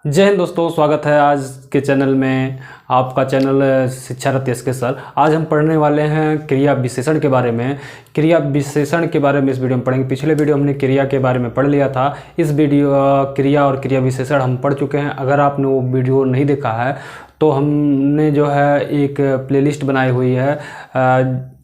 जय हिंद दोस्तों, स्वागत है आज के चैनल में। आपका चैनल शिक्षारत एसके सर। आज हम पढ़ने वाले हैं क्रिया विशेषण के बारे में। क्रिया विशेषण के बारे में इस वीडियो में पढ़ेंगे। पिछले वीडियो हमने क्रिया के बारे में पढ़ लिया था। इस वीडियो क्रिया और क्रिया विशेषण हम पढ़ चुके हैं। अगर आपने वो वीडियो नहीं देखा है तो हमने जो है एक प्लेलिस्ट बनाई हुई है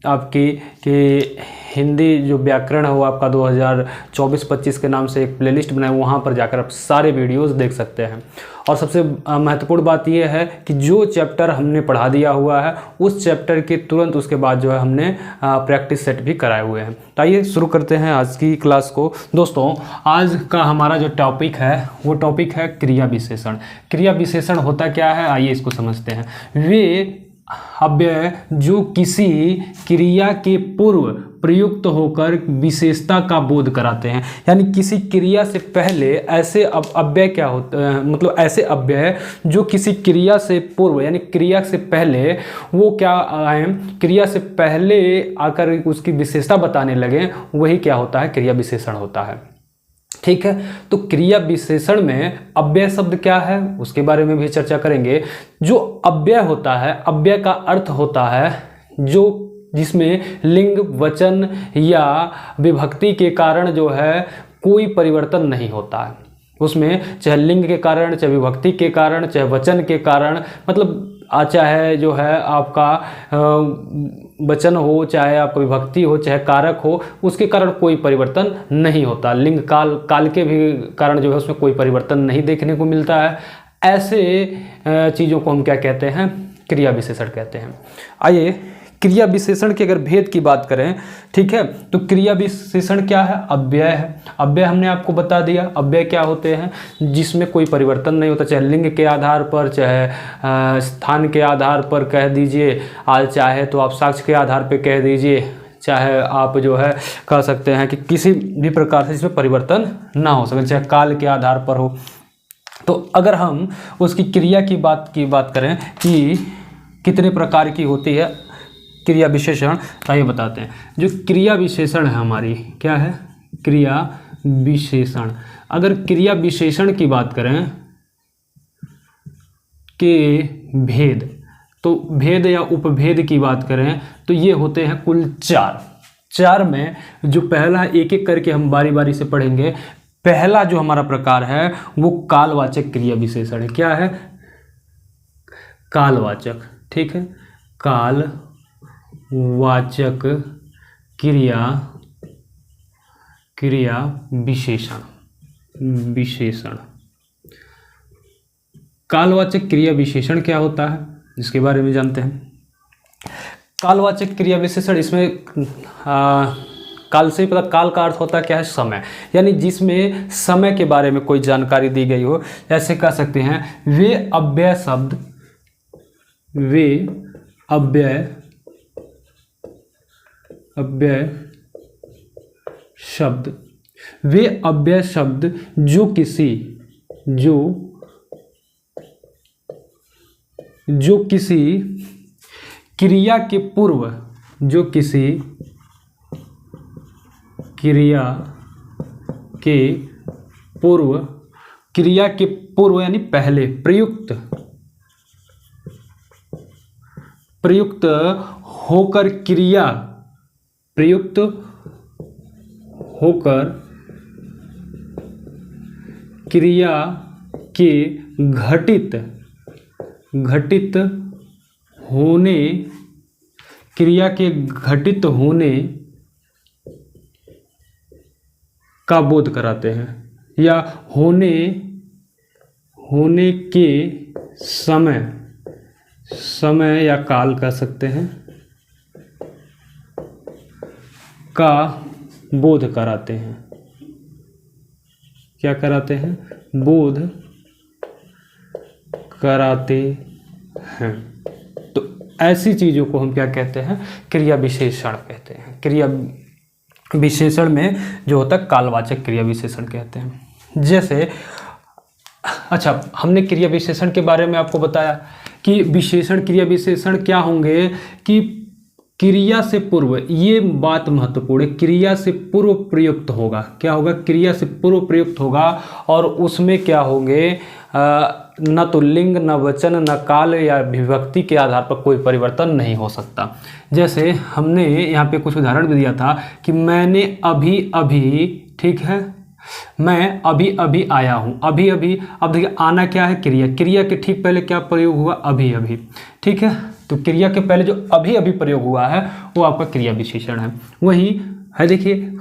आपकी कि हिंदी जो व्याकरण है वो आपका 2024-25 के नाम से एक प्लेलिस्ट बनाए, वहाँ पर जाकर आप सारे वीडियोस देख सकते हैं। और सबसे महत्वपूर्ण बात यह है कि जो चैप्टर हमने पढ़ा दिया हुआ है उस चैप्टर के तुरंत उसके बाद जो है हमने प्रैक्टिस सेट भी कराए हुए हैं। तो आइए शुरू करते हैं आज की क्लास को। दोस्तों, आज का हमारा जो टॉपिक है वो टॉपिक है क्रिया विशेषण। क्रिया विशेषण होता क्या है, आइए इसको समझते हैं। वे अव्यय जो किसी क्रिया के पूर्व प्रयुक्त होकर विशेषता का बोध कराते हैं, यानी किसी क्रिया से पहले ऐसे अव्यय क्या होते हैं, मतलब ऐसे अव्यय जो किसी क्रिया से पूर्व यानी क्रिया से पहले वो क्या आए, क्रिया से पहले आकर उसकी विशेषता बताने लगे, वही क्या होता है, क्रिया विशेषण होता है। ठीक है, तो क्रिया विशेषण में अव्यय शब्द क्या है उसके बारे में भी चर्चा करेंगे। जो अव्यय होता है, अव्यय का अर्थ होता है जो जिसमें लिंग, वचन या विभक्ति के कारण जो है कोई परिवर्तन नहीं होता है। उसमें चाहे लिंग के कारण, चाहे विभक्ति के कारण, चाहे वचन के कारण, मतलब चाहे जो है आपका वचन हो, चाहे आपका विभक्ति हो, चाहे कारक हो, उसके कारण कोई परिवर्तन नहीं होता। लिंग काल के भी कारण जो है उसमें कोई परिवर्तन नहीं देखने को मिलता है। ऐसे चीज़ों को हम क्या कहते हैं, क्रिया विशेषण कहते हैं। आइए क्रिया विशेषण के अगर भेद की बात करें, ठीक है, तो क्रिया विशेषण क्या है, अव्यय है। अव्यय हमने आपको बता दिया। अव्यय क्या होते हैं, जिसमें कोई परिवर्तन नहीं होता, चाहे लिंग के आधार पर, चाहे स्थान के आधार पर कह दीजिए, चाहे तो आप साक्ष्य के आधार पर कह दीजिए, चाहे आप जो है कह सकते हैं कि किसी भी प्रकार से इसमें परिवर्तन ना हो सके, चाहे काल के आधार पर हो। तो अगर हम उसकी क्रिया की बात करें कि कितने प्रकार की होती है क्रिया विशेषण, तो ये बताते हैं। जो क्रिया विशेषण है हमारी, क्या है, क्रिया विशेषण। अगर क्रिया विशेषण की बात करें के भेद, तो भेद या उपभेद की बात करें तो ये होते हैं कुल चार में जो पहला एक एक करके हम बारी बारी से पढ़ेंगे। पहला जो हमारा प्रकार है वो कालवाचक क्रिया विशेषण है। क्या है, कालवाचक। ठीक है, कालवाचक क्रिया विशेषण। कालवाचक क्रिया विशेषण क्या होता है इसके बारे में जानते हैं। कालवाचक क्रिया विशेषण, इसमें काल से पता, काल का अर्थ होता है क्या है, समय, यानी जिसमें समय के बारे में कोई जानकारी दी गई हो। ऐसे कह सकते हैं वे अव्यय शब्द जो किसी क्रिया के पूर्व, क्रिया के पूर्व यानी पहले प्रयुक्त होकर क्रिया के घटित होने का बोध कराते हैं, या होने के समय या काल कह सकते हैं का बोध कराते हैं। क्या कराते हैं, बोध कराते हैं। तो ऐसी चीज़ों को हम क्या कहते हैं, क्रिया विशेषण कहते हैं। क्रिया विशेषण में जो होता है कालवाचक क्रिया विशेषण कहते हैं। जैसे अच्छा, हमने क्रिया विशेषण के बारे में आपको बताया कि विशेषण, क्रिया विशेषण क्या होंगे कि क्रिया से पूर्व, ये बात महत्वपूर्ण है, क्रिया से पूर्व प्रयुक्त होगा। क्या होगा? क्रिया से पूर्व प्रयुक्त होगा और उसमें क्या होंगे, न तो लिंग, न वचन, न काल या विभक्ति के आधार पर कोई परिवर्तन नहीं हो सकता। जैसे हमने यहाँ पे कुछ उदाहरण भी दिया था कि मैंने अभी अभी, ठीक है, मैं अभी अभी आया हूँ। अभी अभी, अब देखिए आना क्या है? क्रिया। क्रिया के ठीक पहले क्या प्रयोग हुआ? अभी अभी, ठीक है। तो क्रिया के पहले जो अभी अभी प्रयोग हुआ है वो आपका क्रिया विशेषण है। वही है, देखिए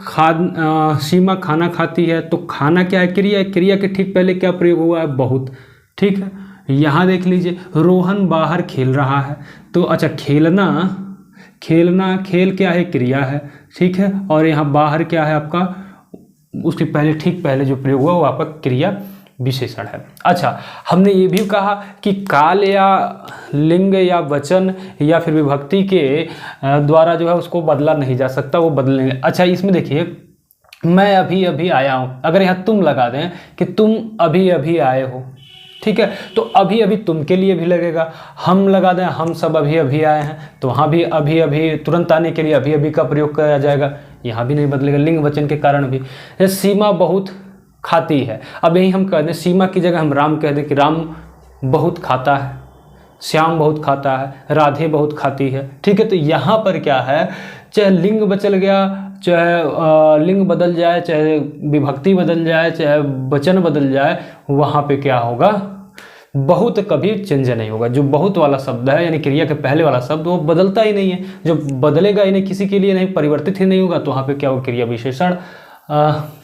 सीमा खाना खाती है, तो खाना क्या है? क्रिया है। क्रिया के ठीक पहले क्या प्रयोग हुआ है? बहुत, ठीक है। यहाँ देख लीजिए, रोहन बाहर खेल रहा है, तो अच्छा खेलना, खेलना, खेल क्या है? क्रिया है, ठीक है। और यहाँ बाहर क्या है आपका? उसके पहले, ठीक पहले जो प्रयोग हुआ वो आपका क्रिया विशेषण है। अच्छा, हमने ये भी कहा कि काल या लिंग या वचन या फिर विभक्ति के द्वारा जो है उसको बदला नहीं जा सकता, वो बदलेंगे। अच्छा, इसमें देखिए, मैं अभी अभी आया हूँ, अगर यहाँ तुम लगा दें कि तुम अभी अभी आए हो, ठीक है, तो अभी अभी तुम के लिए भी लगेगा। हम लगा दें हम सब अभी अभी आए हैं, तो वहाँ भी अभी अभी तुरंत आने के लिए अभी अभी का प्रयोग किया जाएगा, यहाँ भी नहीं बदलेगा लिंग वचन के कारण भी। सीमा बहुत खाती है, अब यही हम कह दें सीमा की जगह हम राम कह दें कि राम बहुत खाता है, श्याम बहुत खाता है, राधे बहुत खाती है, ठीक है। तो यहाँ पर क्या है, चाहे लिंग बदल गया, चाहे लिंग बदल जाए, चाहे विभक्ति बदल जाए, चाहे वचन बदल जाए, वहाँ पे क्या होगा? बहुत कभी चेंज नहीं होगा। जो बहुत वाला शब्द है यानी क्रिया के पहले वाला शब्द वो बदलता ही नहीं है, जो बदलेगा ही नहीं, किसी के लिए नहीं, परिवर्तित ही नहीं होगा, तो वहाँ पे क्या होगा? क्रिया विशेषण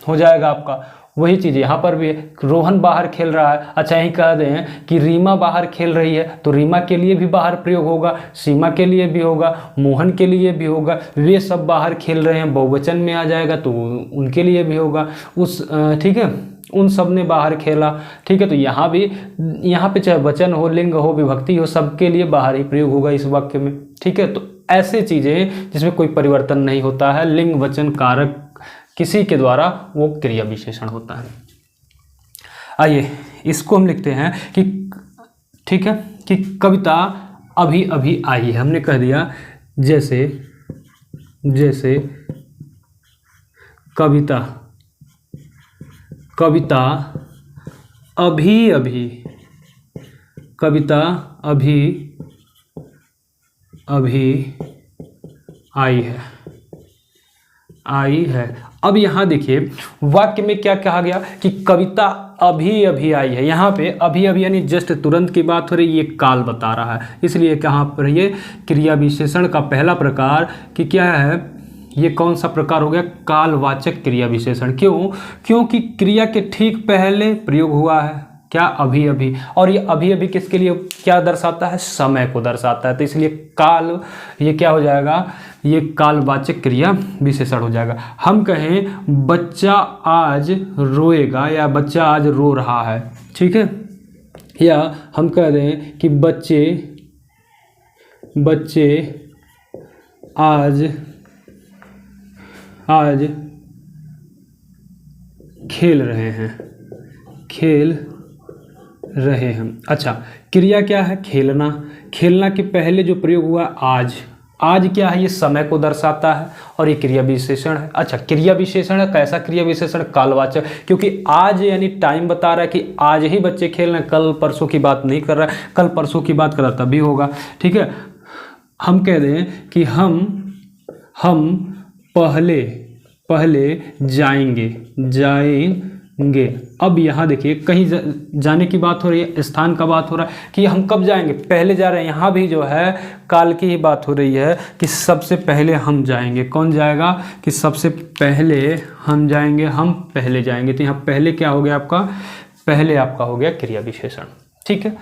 हो जाएगा आपका। वही चीज़ यहाँ पर भी है, रोहन बाहर खेल रहा है, अच्छा यही कह दें कि रीमा बाहर खेल रही है, तो रीमा के लिए भी बाहर प्रयोग होगा, सीमा के लिए भी होगा, मोहन के लिए भी होगा, वे सब बाहर खेल रहे हैं, बहुवचन में आ जाएगा तो उनके लिए भी होगा, उस, ठीक है, उन सब ने बाहर खेला, ठीक है। तो यहाँ भी, यहाँ पे चाहे वचन हो, लिंग हो, विभक्ति हो, सबके लिए बाहर ही प्रयोग होगा इस वाक्य में, ठीक है। तो ऐसे चीज़ें जिसमें कोई परिवर्तन नहीं होता है, लिंग वचन कारक किसी के द्वारा, वो क्रिया विशेषण होता है। आइए इसको हम लिखते हैं कि, ठीक है, कि कविता अभी अभी आई है। हमने कह दिया जैसे, जैसे कविता, कविता अभी अभी, कविता अभी अभी आई है, आई है। अब यहाँ देखिए वाक्य में क्या कहा गया कि कविता अभी अभी आई है। यहाँ पे अभी अभी यानी जस्ट तुरंत की बात हो रही है, ये काल बता रहा है, इसलिए कहाँ पर ये क्रिया विशेषण का पहला प्रकार कि क्या है, ये कौन सा प्रकार हो गया? कालवाचक क्रिया विशेषण। क्यों? क्योंकि क्रिया के ठीक पहले प्रयोग हुआ है क्या? अभी अभी, और ये अभी अभी किसके लिए क्या दर्शाता है? समय को दर्शाता है, तो इसलिए काल, ये क्या हो जाएगा? ये कालवाचक क्रिया विशेषण हो जाएगा। हम कहें बच्चा आज रोएगा या बच्चा आज रो रहा है, ठीक है, या हम कह दें कि बच्चे, बच्चे आज, आज खेल रहे हैं, खेल रहे हैं। अच्छा, क्रिया क्या है? खेलना। खेलना के पहले जो प्रयोग हुआ आज, आज क्या है? ये समय को दर्शाता है और ये क्रिया विशेषण है। अच्छा, क्रिया विशेषण है, कैसा क्रिया विशेषण? कालवाचक, क्योंकि आज यानी टाइम बता रहा है कि आज ही बच्चे खेल रहे हैं, कल परसों की बात नहीं कर रहा है, कल परसों की बात कर रहा तभी होगा, ठीक है। हम कह दें कि हम पहले, पहले जाएंगे, जाएंगे। अब यहाँ देखिए कहीं जाने की बात हो रही है, स्थान का बात हो रहा है कि हम कब जाएंगे, पहले जा रहे हैं। यहाँ भी जो है काल की ही बात हो रही है कि सबसे पहले हम जाएंगे। कौन जाएगा? कि सबसे पहले हम जाएंगे, हम पहले जाएंगे। तो यहाँ पहले क्या हो गया आपका? पहले आपका हो गया क्रिया विशेषण, ठीक है।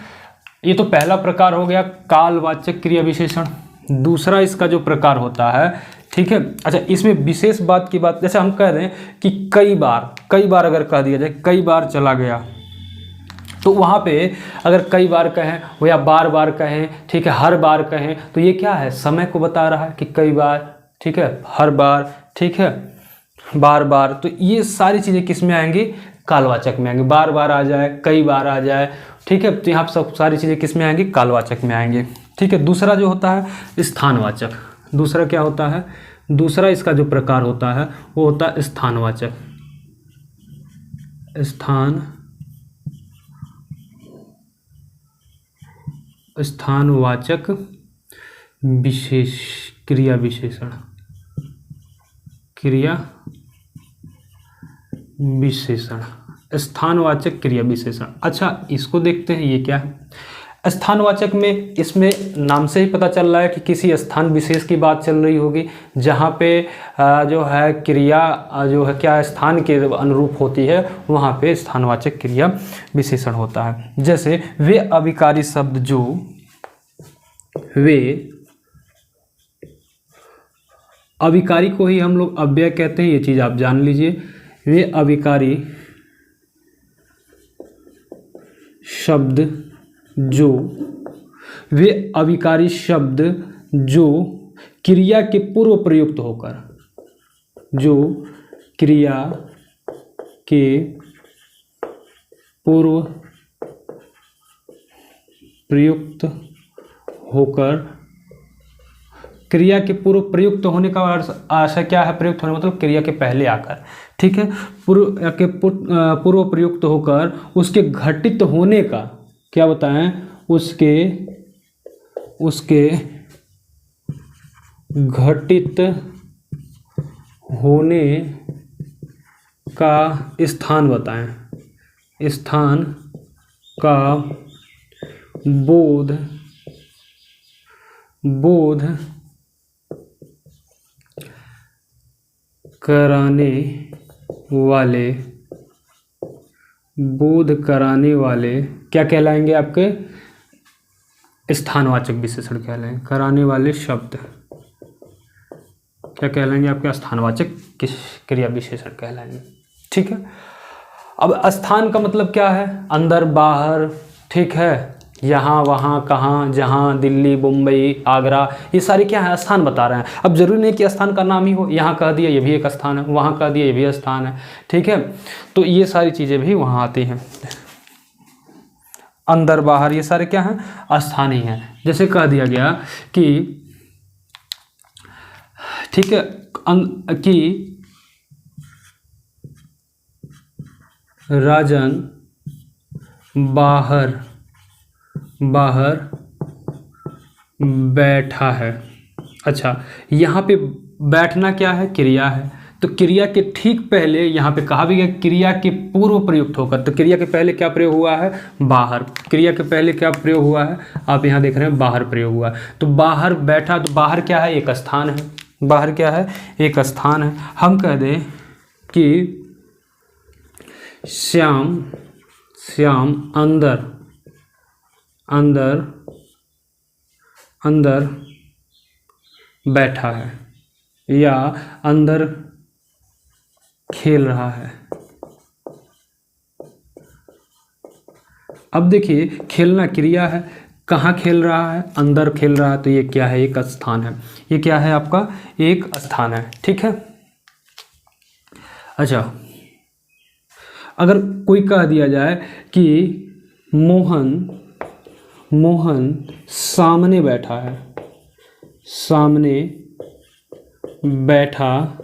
ये तो पहला प्रकार हो गया कालवाचक क्रिया विशेषण। दूसरा इसका जो प्रकार होता है, ठीक है। अच्छा, इसमें विशेष बात की बात, जैसे हम कह रहे हैं कि कई बार, कई बार अगर कह दिया जाए कई बार चला गया, तो वहाँ पे अगर कई बार कहें वो या बार बार कहें, ठीक है, हर बार कहें, तो ये क्या है? समय को बता रहा है कि कई बार, ठीक है, हर बार, ठीक है, बार बार। तो ये सारी चीज़ें किस में आएंगी? कालवाचक में आएंगे। बार बार आ जाए, कई बार आ जाए, ठीक है, तो यहाँ सब सारी चीज़ें किस में आएंगी? कालवाचक में आएंगे, ठीक है। दूसरा जो होता है स्थानवाचक, दूसरा क्या होता है, दूसरा इसका जो प्रकार होता है वो होता है स्थानवाचक। स्थानवाचक विशेष क्रिया विशेषण, क्रिया विशेषण, स्थानवाचक क्रिया विशेषण। अच्छा, इसको देखते हैं, ये क्या है। स्थानवाचक में, इसमें नाम से ही पता चल रहा है कि किसी स्थान विशेष की बात चल रही होगी, जहाँ पे जो है क्रिया जो है क्या स्थान के अनुरूप होती है, वहाँ पे स्थानवाचक क्रिया विशेषण होता है। जैसे वे अभिकारी शब्द जो, वे अभिकारी को ही हम लोग अव्यय कहते हैं, ये चीज़ आप जान लीजिए। वे अभिकारी शब्द जो, वे अभिकारी शब्द जो क्रिया के पूर्व प्रयुक्त होकर, जो क्रिया के पूर्व प्रयुक्त होकर, क्रिया के पूर्व प्रयुक्त होने का आशय क्या है, प्रयुक्त होने मतलब क्रिया के पहले आकर, ठीक है, पूर्व प्रयुक्त होकर उसके घटित होने का क्या बताएं, उसके घटित होने का स्थान बताएं, स्थान का बोध कराने वाले क्या कहलाएंगे, आपके स्थानवाचक विशेषण कहलाएंगे। कराने वाले शब्द क्या कहलाएंगे, आपके स्थानवाचक क्रिया विशेषण कहलाएंगे। ठीक है, अब स्थान का मतलब क्या है, अंदर बाहर, ठीक है, यहाँ वहाँ कहाँ, जहाँ, दिल्ली, मुंबई, आगरा, ये सारे क्या है, स्थान बता रहे हैं। अब जरूरी नहीं कि स्थान का नाम ही हो, यहाँ कह दिया ये भी एक स्थान है, वहाँ कह दिया ये भी स्थान है, ठीक है। तो ये सारी चीज़ें भी वहाँ आती हैं, अंदर बाहर, ये सारे क्या हैं, स्थान ही हैं। जैसे कह दिया गया कि ठीक है कि राजन बाहर बैठा है। अच्छा, यहाँ पे बैठना क्या है, क्रिया है, तो क्रिया के ठीक पहले यहाँ पे कहा भी गया क्रिया के पूर्व प्रयुक्त होकर, तो क्रिया के पहले क्या प्रयोग हुआ है, बाहर। क्रिया के पहले क्या प्रयोग हुआ है, आप यहाँ देख रहे हैं बाहर प्रयोग हुआ है। तो बाहर बैठा, तो बाहर क्या है, एक स्थान है, बाहर क्या है, एक स्थान है। हम कह दें कि श्याम अंदर बैठा है या अंदर खेल रहा है। अब देखिए, खेलना क्रिया है, कहाँ खेल रहा है, अंदर खेल रहा है, तो ये क्या है, एक स्थान है। ये क्या है, आपका एक स्थान है, ठीक है। अच्छा, अगर कोई कह दिया जाए कि मोहन सामने बैठा है, सामने बैठा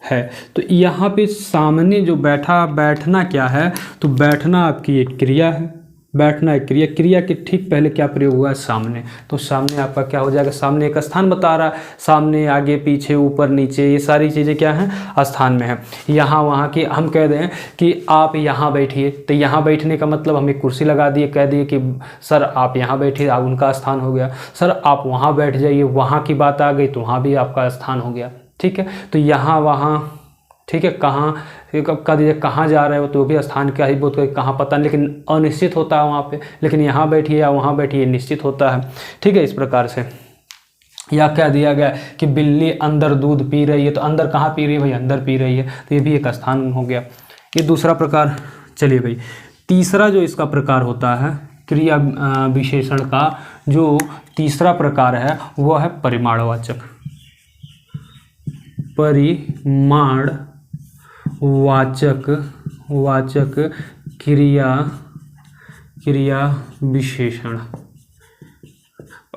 है, तो यहाँ पे सामने जो बैठना क्या है, तो बैठना आपकी एक क्रिया है, बैठना एक क्रिया के ठीक पहले क्या प्रयोग हुआ है, सामने। तो सामने आपका क्या हो जाएगा, सामने एक स्थान बता रहा है, सामने, आगे, पीछे, ऊपर, नीचे, ये सारी चीज़ें क्या हैं, स्थान में है। यहाँ वहाँ की, हम कह दें कि आप यहाँ बैठिए, तो यहाँ बैठने का मतलब हम एक कुर्सी लगा दिए, कह दिए कि सर आप यहाँ बैठिए, आप उनका स्थान हो गया। सर आप वहाँ बैठ जाइए, वहाँ की बात आ गई तो वहाँ भी आपका स्थान हो गया, ठीक है। तो यहाँ वहाँ, ठीक है, कहाँ कह दीजिए, कहाँ जा रहे हो, तो भी स्थान क्या ही बोल कर, कहाँ पता नहीं, लेकिन अनिश्चित होता है वहाँ पे। लेकिन यहाँ बैठिए या वहाँ बैठिए निश्चित होता है, ठीक है, इस प्रकार से। या कह दिया गया कि बिल्ली अंदर दूध पी रही है, तो अंदर कहाँ पी रही है भाई, अंदर पी रही है, तो ये भी एक स्थान हो गया। ये दूसरा प्रकार। चलिए भाई, तीसरा जो इसका प्रकार होता है क्रिया विशेषण का, जो तीसरा प्रकार है वो है परिमाणवाचक। वाचक क्रिया विशेषण।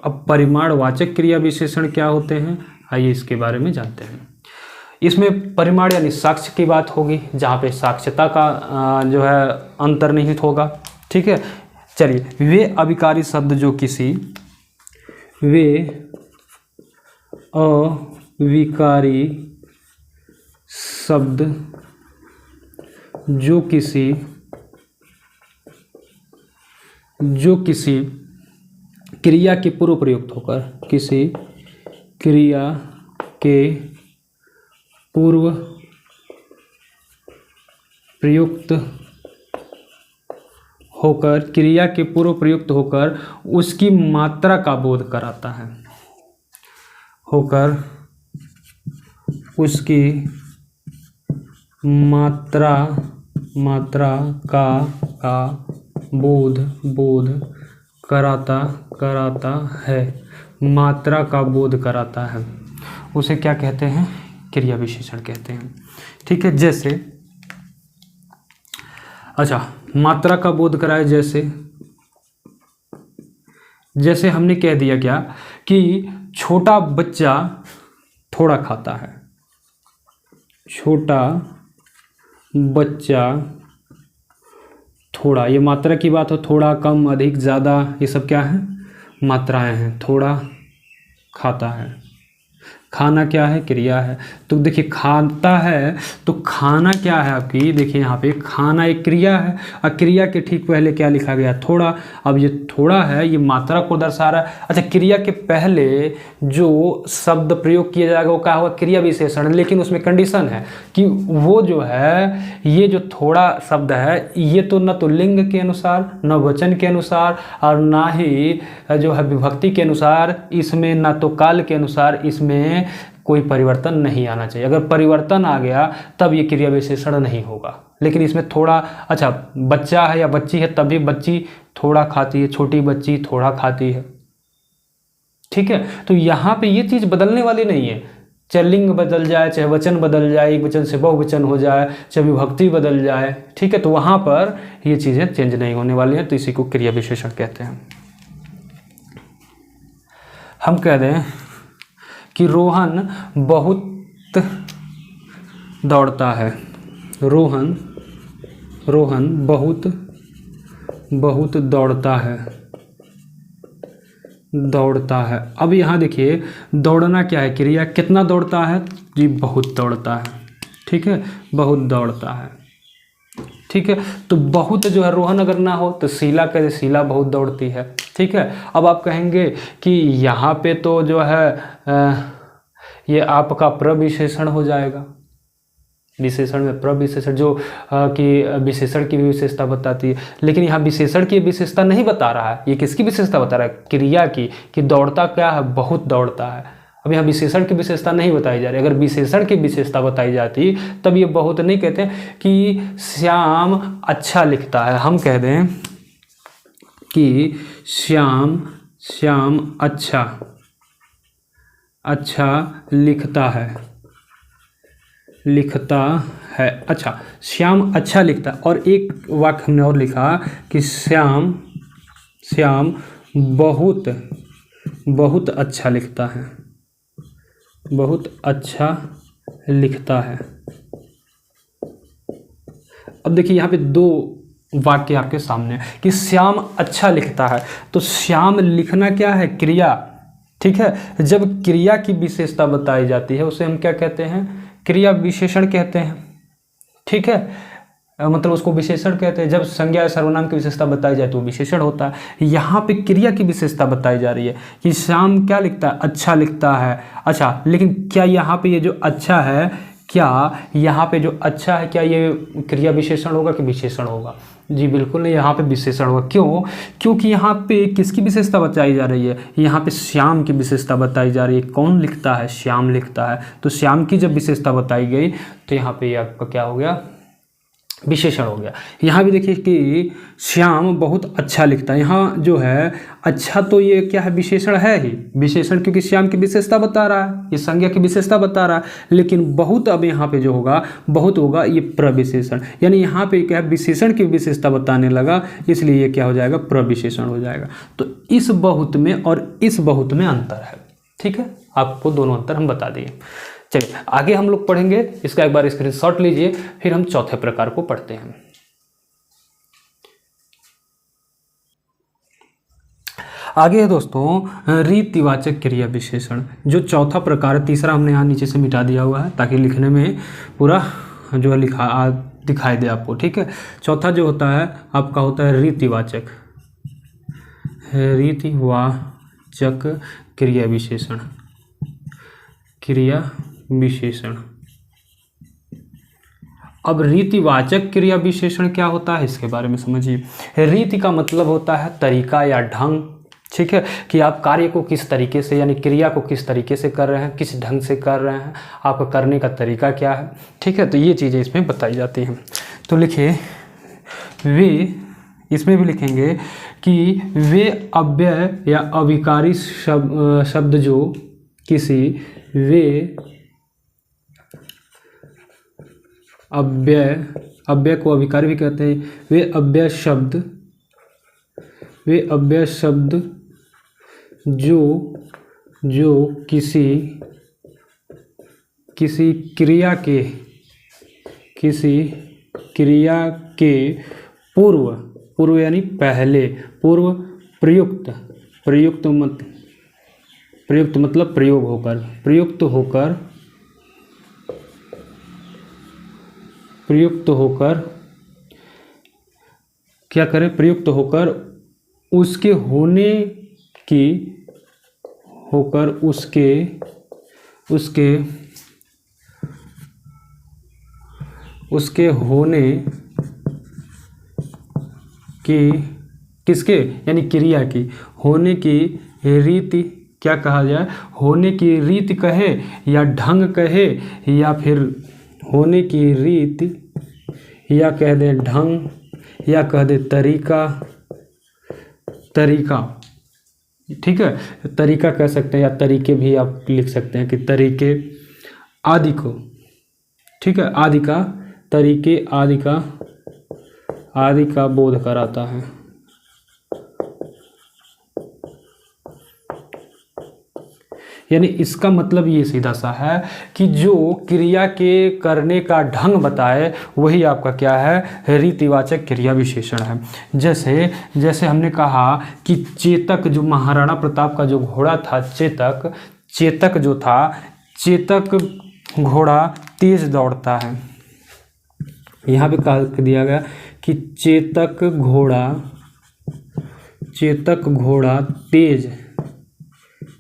अब परिमाणवाचक क्रिया विशेषण क्या होते हैं, आइए इसके बारे में जानते हैं। इसमें परिमाण यानी साक्ष्य की बात होगी, जहाँ पे साक्ष्यता का जो है अंतर्निहित होगा। ठीक है, चलिए, वे अविकारी शब्द जो किसी जो किसी क्रिया के पूर्व प्रयुक्त होकर, किसी क्रिया के पूर्व प्रयुक्त होकर उसकी मात्रा का बोध कराता है, उसकी मात्रा का बोध कराता है, मात्रा का बोध कराता है, उसे क्या कहते हैं? क्रिया विशेषण कहते हैं। ठीक है, जैसे अच्छा, मात्रा का बोध कराए, जैसे हमने कह दिया क्या कि छोटा बच्चा थोड़ा खाता है, छोटा बच्चा थोड़ा, ये मात्रा की बात हो, थोड़ा, कम, अधिक, ज़्यादा, ये सब क्या है? मात्राएं हैं। थोड़ा खाता है, खाना क्या है? क्रिया है। तो देखिए, खाता है तो खाना क्या है आपकी, देखिए यहाँ पे खाना एक क्रिया है, और क्रिया के ठीक पहले क्या लिखा गया? थोड़ा। अब ये थोड़ा है, ये मात्रा को दर्शा रहा है। अच्छा, क्रिया के पहले जो शब्द प्रयोग किया जाएगा वो क्या होगा? क्रिया विशेषण। लेकिन उसमें कंडीशन है कि वो जो है, ये जो थोड़ा शब्द है, ये तो न तो लिंग के अनुसार, न वचन के अनुसार, और ना ही जो है विभक्ति के अनुसार, इसमें ना तो काल के अनुसार इसमें कोई परिवर्तन नहीं आना चाहिए। अगर परिवर्तन आ गया तब ये क्रिया विशेषण नहीं होगा। लेकिन इसमें थोड़ा, अच्छा, बच्चा है या बच्ची है, तभी बच्ची थोड़ा खाती है, छोटी बच्ची थोड़ा खाती है। ठीक है, तो यहाँ पे ये चीज़ बदलने वाली नहीं है। चाहे लिंग बदल जाए, चाहे वचन बदल जाए, एक वचन से बहुवचन हो जाए, चाहे विभक्ति बदल जाए, ठीक है, तो वहाँ पर ये चीज़ें चेंज नहीं होने वाली हैं। तो इसी को क्रिया विशेषण कहते हैं। हम कह दें कि रोहन बहुत दौड़ता है, रोहन बहुत दौड़ता है। अब यहाँ देखिए, दौड़ना क्या है? क्रिया। कितना दौड़ता है जी? बहुत दौड़ता है। ठीक है, बहुत दौड़ता है। ठीक है, तो बहुत जो है, रोहन अगर ना हो तो शीला कहे, शीला बहुत दौड़ती है। ठीक है, अब आप कहेंगे कि यहाँ पे तो जो है ये आपका प्रविशेषण हो जाएगा। विशेषण में प्रविशेषण, जो कि विशेषण की भी विशेषता बताती है। लेकिन यहाँ विशेषण की विशेषता नहीं बता रहा है, ये किसकी विशेषता बता रहा है? क्रिया की, कि दौड़ता क्या है? बहुत दौड़ता है। अब यहाँ विशेषण की विशेषता नहीं बताई जा रही। अगर विशेषण की विशेषता बताई जाती तब ये बहुत नहीं कहते कि श्याम अच्छा लिखता है। हम कह दें कि श्याम अच्छा लिखता है। अच्छा, श्याम अच्छा लिखता है। और एक वाक्य हमने और लिखा कि श्याम बहुत अच्छा लिखता है, बहुत अच्छा लिखता है। अब देखिए, यहाँ पे दो वाक्य आपके सामने कि श्याम अच्छा लिखता है। तो श्याम लिखना क्या है? क्रिया। ठीक है, जब क्रिया की विशेषता बताई जाती है उसे हम क्या कहते हैं? क्रिया विशेषण कहते हैं। ठीक है, मतलब उसको विशेषण कहते हैं। जब संज्ञा या सर्वनाम की विशेषता बताई जाए तो वो विशेषण होता है। यहाँ पे क्रिया की विशेषता बताई जा रही है कि श्याम क्या लिखता है? अच्छा लिखता है। अच्छा, लेकिन क्या यहाँ पे ये जो अच्छा है, क्या यहाँ पे जो अच्छा है, क्या ये क्रिया विशेषण होगा कि विशेषण होगा? जी बिल्कुल नहीं, यहाँ पे विशेषण होगा। क्यों? क्योंकि यहाँ पे किसकी विशेषता बताई जा रही है? यहाँ पे श्याम की विशेषता बताई जा रही है। कौन लिखता है? श्याम लिखता है। तो श्याम की जब विशेषता बताई गई तो यहाँ पे आपका क्या हो गया? विशेषण हो गया। यहाँ भी देखिए कि श्याम बहुत अच्छा लिखता है। यहाँ जो है अच्छा, तो ये क्या है? विशेषण है ही विशेषण, क्योंकि श्याम की विशेषता बता रहा है, ये संज्ञा की विशेषता बता रहा है। लेकिन बहुत, अब यहाँ पे जो होगा बहुत होगा ये प्रविशेषण, यानी यहाँ पे क्या है? विशेषण की विशेषता बताने लगा, इसलिए ये क्या हो जाएगा? प्रविशेषण हो जाएगा। तो इस बहुत में और इस बहुत में अंतर है। ठीक है। आपको दोनों अंतर हम बता दिए। चलिए आगे हम लोग पढ़ेंगे, इसका एक बार स्क्रीनशॉट लीजिए, फिर हम चौथे प्रकार को पढ़ते हैं। आगे है दोस्तों रीतिवाचक क्रिया विशेषण, जो चौथा प्रकार है। तीसरा हमने यहाँ नीचे से मिटा दिया हुआ है ताकि लिखने में पूरा जो है दिखाई दे आपको, ठीक है। चौथा जो होता है आपका होता है रीतिवाचक क्रिया विशेषण। अब रीतिवाचक क्रिया विशेषण क्या होता है इसके बारे में समझिए। रीति का मतलब होता है तरीका या ढंग, ठीक है, कि आप कार्य को किस तरीके से यानी क्रिया को किस तरीके से कर रहे हैं, किस ढंग से कर रहे हैं, आपका करने का तरीका क्या है, ठीक है। तो ये चीज़ें इसमें बताई जाती हैं। तो लिखिए वे, इसमें भी लिखेंगे कि वे अव्यय या अविकारी शब्द जो किसी अव्यय को अविकारी भी कहते हैं। वे अव्यय शब्द जो किसी क्रिया के पूर्व यानी पहले, पूर्व प्रयुक्त मतलब प्रयुक्त होकर क्या करें, प्रयुक्त होकर उसके होने की किसके यानी क्रिया की होने की रीति क्या कहा जाए, होने की रीति कहे या ढंग कहे, या फिर होने की रीति या कह दे ढंग, या कह दे तरीका, ठीक है, तरीका कह सकते हैं, या तरीके भी आप लिख सकते हैं कि तरीके आदि को, ठीक है, आदि का तरीके आदि का बोध कराता है। यानी इसका मतलब ये सीधा सा है कि जो क्रिया के करने का ढंग बताए वही आपका क्या है, रीतिवाचक क्रिया विशेषण है। जैसे हमने कहा कि चेतक, जो महाराणा प्रताप का जो घोड़ा था चेतक जो था, चेतक घोड़ा तेज दौड़ता है। यहाँ पे कह दिया गया कि चेतक घोड़ा तेज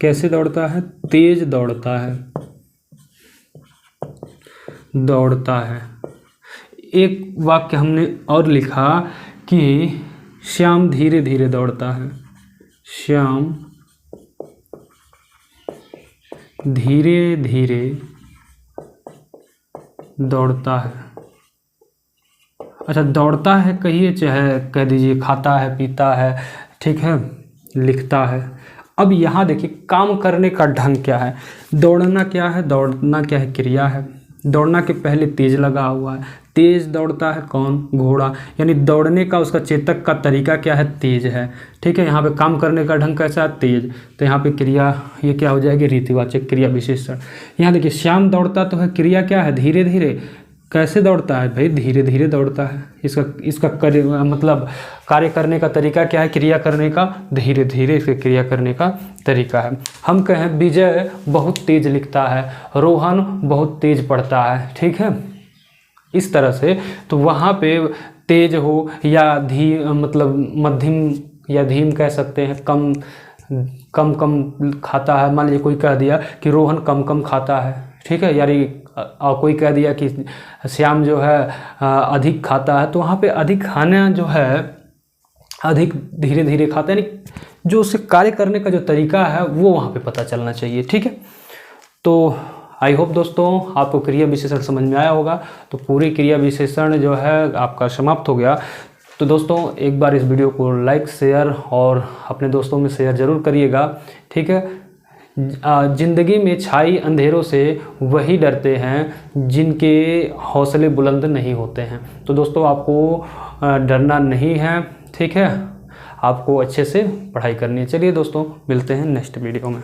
कैसे दौड़ता है, तेज दौड़ता है। एक वाक्य हमने और लिखा कि श्याम धीरे धीरे दौड़ता है, श्याम धीरे धीरे दौड़ता है। अच्छा, दौड़ता है कहिए, चाहे कह दीजिए खाता है, पीता है, ठीक है, लिखता है। अब यहाँ देखिए काम करने का ढंग क्या है। दौड़ना क्या है, दौड़ना क्या है, क्रिया है। दौड़ना के पहले तेज लगा हुआ है, तेज दौड़ता है कौन, घोड़ा, यानी दौड़ने का उसका चेतक का तरीका क्या है, तेज है, ठीक है। यहाँ पे काम करने का ढंग कैसा है, तेज, तो यहाँ पे क्रिया ये क्या हो जाएगी, रीतिवाचक क्रिया विशेषण। यहाँ देखिए श्याम दौड़ता तो है, क्रिया क्या है, धीरे धीरे। कैसे दौड़ता है भाई, धीरे धीरे दौड़ता है। इसका मतलब कार्य करने का तरीका क्या है, क्रिया करने का धीरे धीरे, इसके क्रिया करने का तरीका है। हम कहें विजय बहुत तेज लिखता है, रोहन बहुत तेज पढ़ता है, ठीक है, इस तरह से। तो वहाँ पे तेज हो या मतलब मध्यम या धीम कह सकते हैं, कम खाता है। मान लीजिए कोई कह दिया कि रोहन कम खाता है, ठीक है, यानी कोई कह दिया कि श्याम जो है अधिक खाता है, तो वहाँ पे अधिक खाना जो है अधिक धीरे धीरे खाता है, यानी जो उससे कार्य करने का जो तरीका है वो वहाँ पे पता चलना चाहिए, ठीक है। तो आई होप दोस्तों आपको क्रिया विशेषण समझ में आया होगा। तो पूरी क्रिया विशेषण जो है आपका समाप्त हो गया। तो दोस्तों एक बार इस वीडियो को लाइक, शेयर और अपने दोस्तों में शेयर ज़रूर करिएगा, ठीक है। ज़िंदगी में छाई अंधेरों से वही डरते हैं जिनके हौसले बुलंद नहीं होते हैं। तो दोस्तों आपको डरना नहीं है, ठीक है, आपको अच्छे से पढ़ाई करनी है। चलिए दोस्तों मिलते हैं नेक्स्ट वीडियो में।